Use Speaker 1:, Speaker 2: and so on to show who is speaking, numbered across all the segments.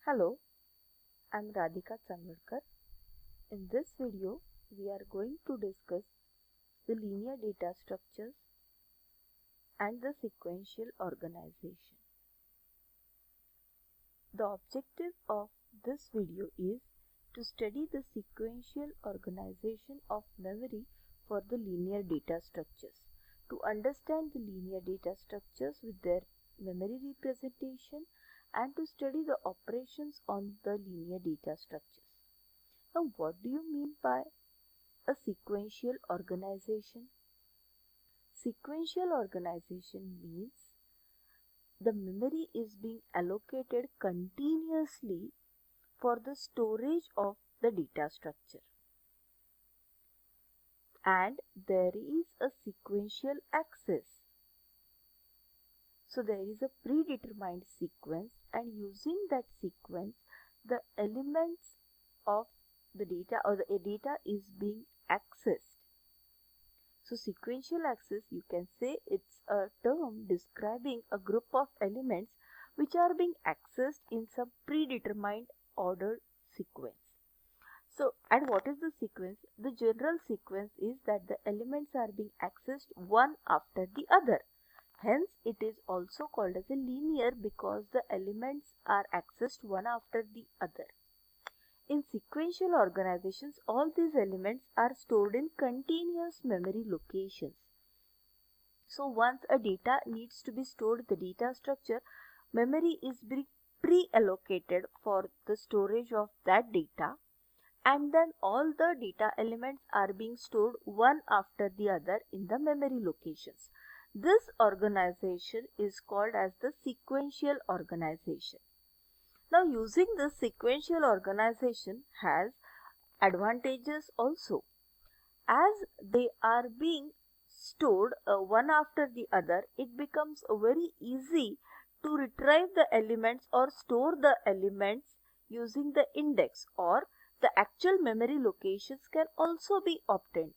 Speaker 1: Hello, I'm Radhika Chanvarkar. In this video, we are going to discuss the linear data structures and the sequential organization. The objective of this video is to study the sequential organization of memory for the linear data structures. To understand the linear data structures with their memory representation and to study the operations on the linear data structures. Now, what do you mean by a sequential organization? Sequential organization means the memory is being allocated continuously for the storage of the data structure. And there is a sequential access. So there is a predetermined sequence, and using that sequence, the elements of the data or the data is being accessed. So sequential access, you can say it's a term describing a group of elements which are being accessed in some predetermined ordered sequence. So, and what is the sequence? The general sequence is that the elements are being accessed one after the other. Hence, it is also called as a linear because the elements are accessed one after the other. In sequential organizations, all these elements are stored in continuous memory locations. So once a data needs to be stored in the data structure, memory is being pre-allocated for the storage of that data, and then all the data elements are being stored one after the other in the memory locations. This organization is called as the sequential organization. Now, using this sequential organization has advantages also. As they are being stored one after the other, it becomes very easy to retrieve the elements or store the elements using the index, or the actual memory locations can also be obtained.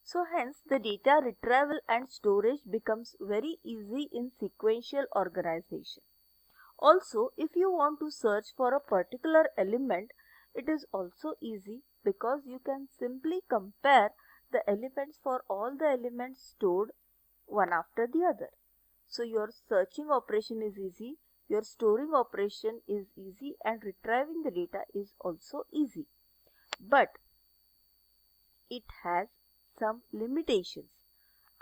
Speaker 1: So hence the data retrieval and storage becomes very easy in sequential organization. Also, if you want to search for a particular element, it is also easy because you can simply compare the elements for all the elements stored one after the other. So your searching operation is easy, your storing operation is easy, and retrieving the data is also easy. But it has some limitations.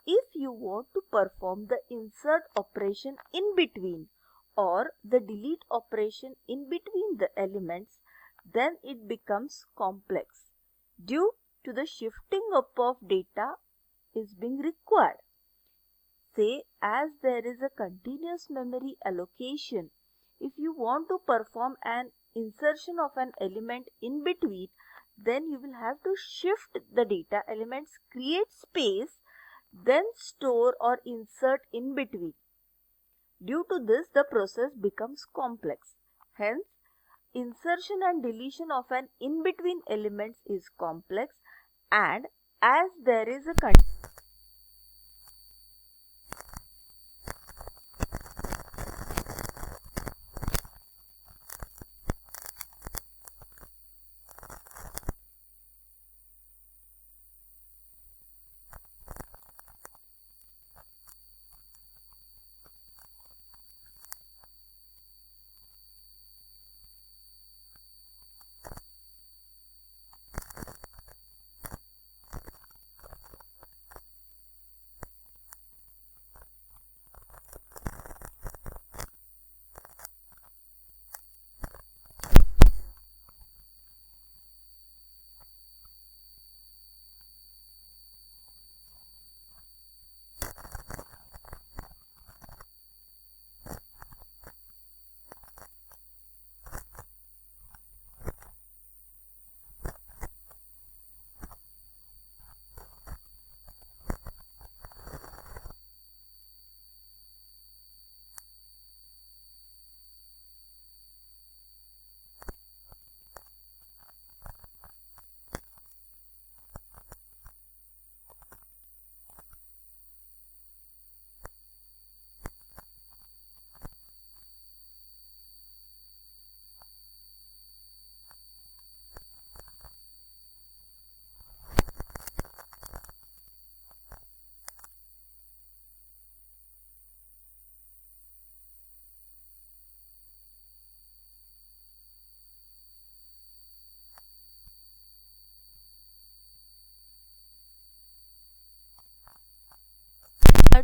Speaker 1: If you want to perform the insert operation in between or the delete operation in between the elements, then it becomes complex due to the shifting up of data is being required. Say, as there is a continuous memory allocation, if you want to perform an insertion of an element in between, then you will have to shift the data elements, create space, then store or insert in between. Due to this, the process becomes complex. Hence, insertion and deletion of an in-between elements is complex, and as there is a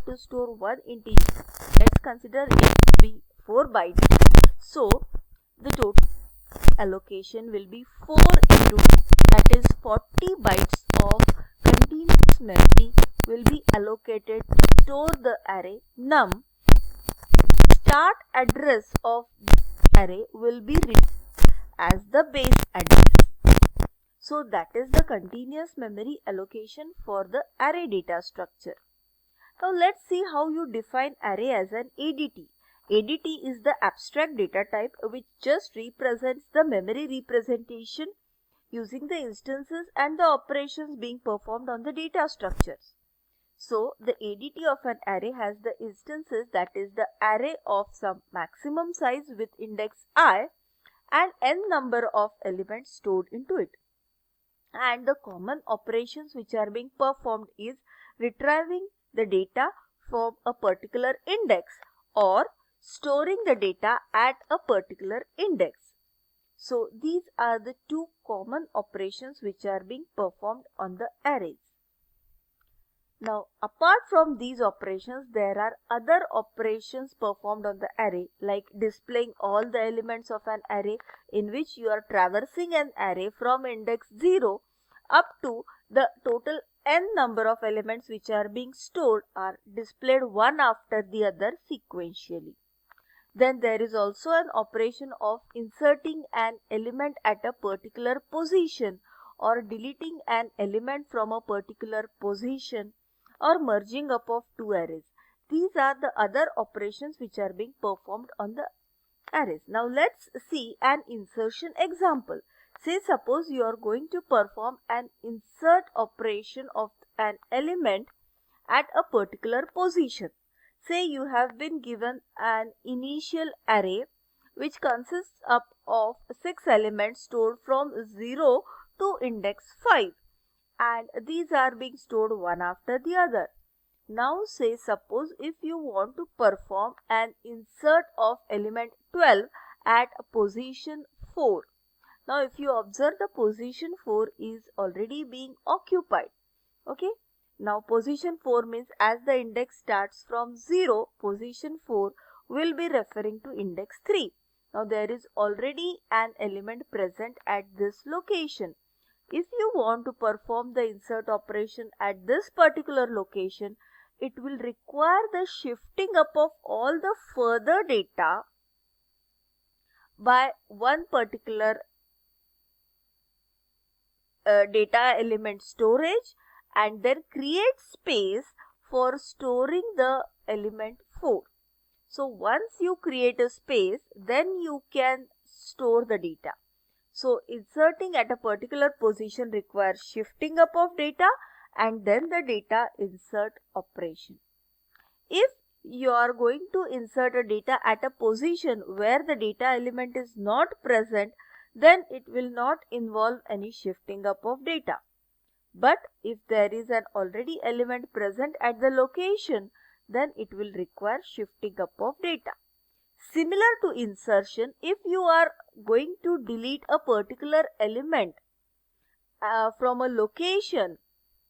Speaker 1: to store one integer. Let's consider it to be 4 bytes. So the total allocation will be 4 into, that is 40 bytes of continuous memory will be allocated to store the array num. Start address of the array will be written as the base address. So that is the continuous memory allocation for the array data structure. Now let's see how you define array as an ADT. ADT is the abstract data type which just represents the memory representation using the instances and the operations being performed on the data structures. So the ADT of an array has the instances, that is the array of some maximum size with index I and n number of elements stored into it. And the common operations which are being performed is retrieving the data from a particular index or storing the data at a particular index. So these are the two common operations which are being performed on the arrays. Now apart from these operations, there are other operations performed on the array, like displaying all the elements of an array, in which you are traversing an array from index 0 up to the total n number of elements which are being stored are displayed one after the other sequentially. Then there is also an operation of inserting an element at a particular position or deleting an element from a particular position or merging up of two arrays. These are the other operations which are being performed on the arrays. Now let's see an insertion example. Say suppose you are going to perform an insert operation of an element at a particular position. Say you have been given an initial array which consists up of 6 elements stored from 0 to index 5, and these are being stored one after the other. Now say suppose if you want to perform an insert of element 12 at position 4. Now if you observe, the position 4 is already being occupied. Okay. Now position 4 means as the index starts from 0, position 4 will be referring to index 3. Now there is already an element present at this location. If you want to perform the insert operation at this particular location, it will require the shifting up of all the further data by one particular data element storage, and then create space for storing the element 4. So once you create a space, then you can store the data. So inserting at a particular position requires shifting up of data and then the data insert operation. If you are going to insert a data at a position where the data element is not present, then it will not involve any shifting up of data. But if there is an already element present at the location, then it will require shifting up of data. Similar to insertion, if you are going to delete a particular element from a location,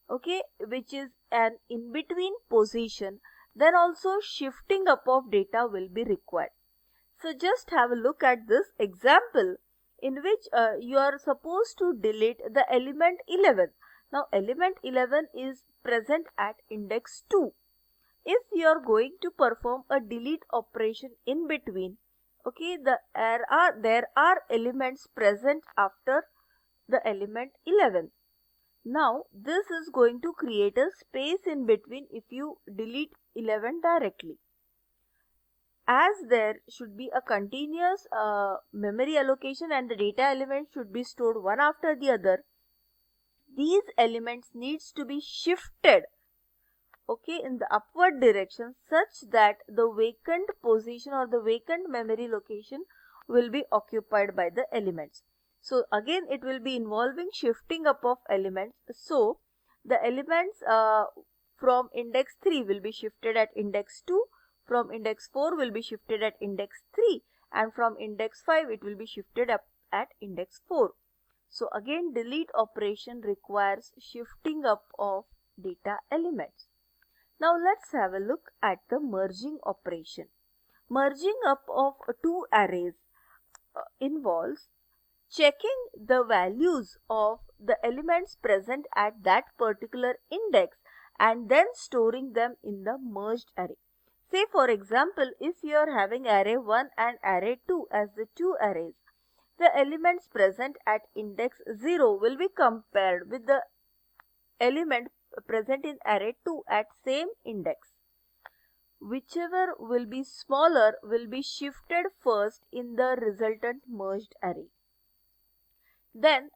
Speaker 1: okay, which is an in-between position, then also shifting up of data will be required. So just have a look at this example in which you are supposed to delete the element 11. Now element 11 is present at index 2. If you are going to perform a delete operation in between, okay, there are elements present after the element 11. Now this is going to create a space in between if you delete 11 directly. As there should be a continuous memory allocation and the data elements should be stored one after the other, these elements needs to be shifted, okay, in the upward direction such that the vacant position or the vacant memory location will be occupied by the elements. So again it will be involving shifting up of elements. So the elements from index 3 will be shifted at index 2, from index 4 will be shifted at index 3, and from index 5 it will be shifted up at index 4. So again delete operation requires shifting up of data elements. Now let's have a look at the merging operation. Merging up of two arrays involves checking the values of the elements present at that particular index and then storing them in the merged array. Say for example, if you are having array 1 and array 2 as the two arrays, the elements present at index 0 will be compared with the element present in array 2 at same index. Whichever will be smaller will be shifted first in the resultant merged array. Then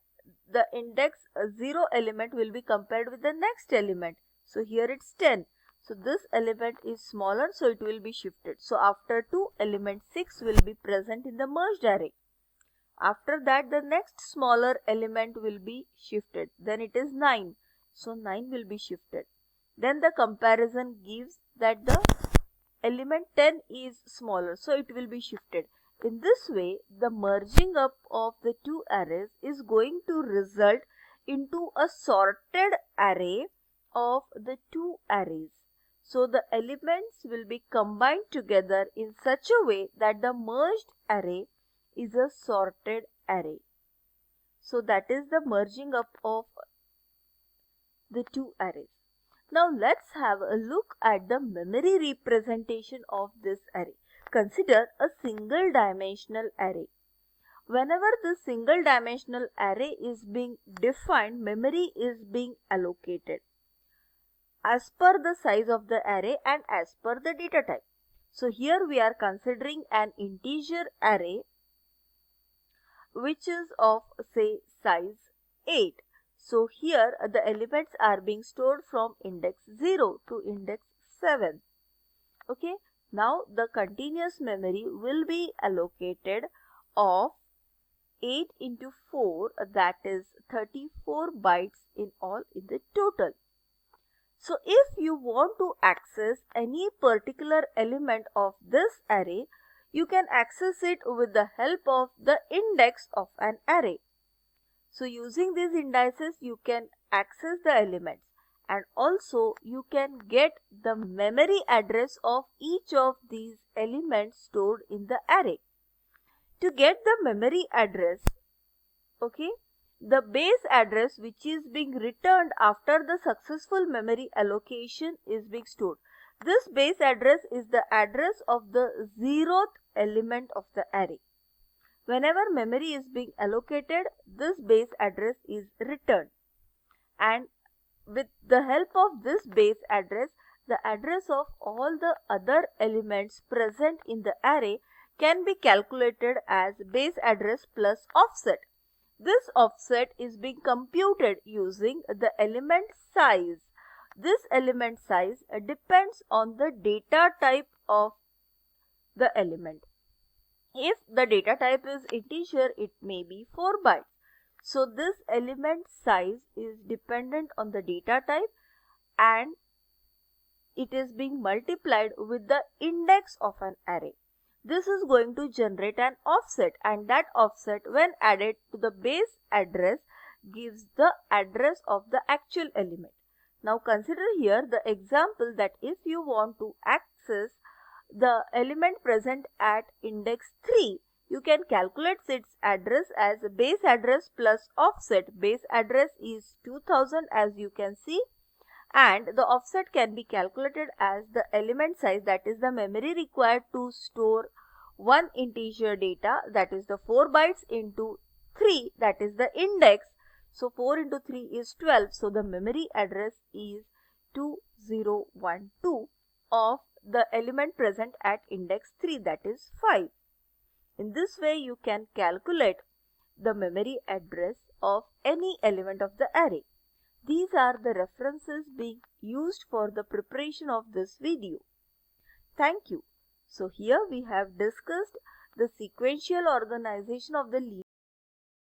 Speaker 1: the index 0 element will be compared with the next element. So here it's 10. So this element is smaller, so it will be shifted. So after 2, element 6 will be present in the merged array. After that, the next smaller element will be shifted. Then it is 9. So 9 will be shifted. Then the comparison gives that the element 10 is smaller, so it will be shifted. In this way, the merging up of the two arrays is going to result into a sorted array of the two arrays. So the elements will be combined together in such a way that the merged array is a sorted array. So that is the merging up of the two arrays. Now let's have a look at the memory representation of this array. Consider a single dimensional array. Whenever the single dimensional array is being defined, memory is being allocated as per the size of the array and as per the data type. So here we are considering an integer array which is of say size 8. So here the elements are being stored from index 0 to index 7. Okay. Now the continuous memory will be allocated of 8 into 4, that is 34 bytes in all in the total. So if you want to access any particular element of this array, you can access it with the help of the index of an array. So using these indices, you can access the elements, and also you can get the memory address of each of these elements stored in the array. To get the memory address, okay, the base address which is being returned after the successful memory allocation is being stored. This base address is the address of the 0th element of the array. Whenever memory is being allocated, this base address is returned, and with the help of this base address, the address of all the other elements present in the array can be calculated as base address plus offset. This offset is being computed using the element size. This element size depends on the data type of the element. If the data type is integer, it may be 4 bytes. So this element size is dependent on the data type and it is being multiplied with the index of an array. This is going to generate an offset, and that offset when added to the base address gives the address of the actual element. Now consider here the example that if you want to access the element present at index 3, you can calculate its address as base address plus offset. Base address is 2000 as you can see, and the offset can be calculated as the element size, that is the memory required to store one integer data, that is the 4 bytes into 3, that is the index. So 4 into 3 is 12. So the memory address is 2012 of the element present at index 3, that is 5. In this way you can calculate the memory address of any element of the array. These are the references being used for the preparation of this video. Thank you. So here we have discussed the sequential organization of the linear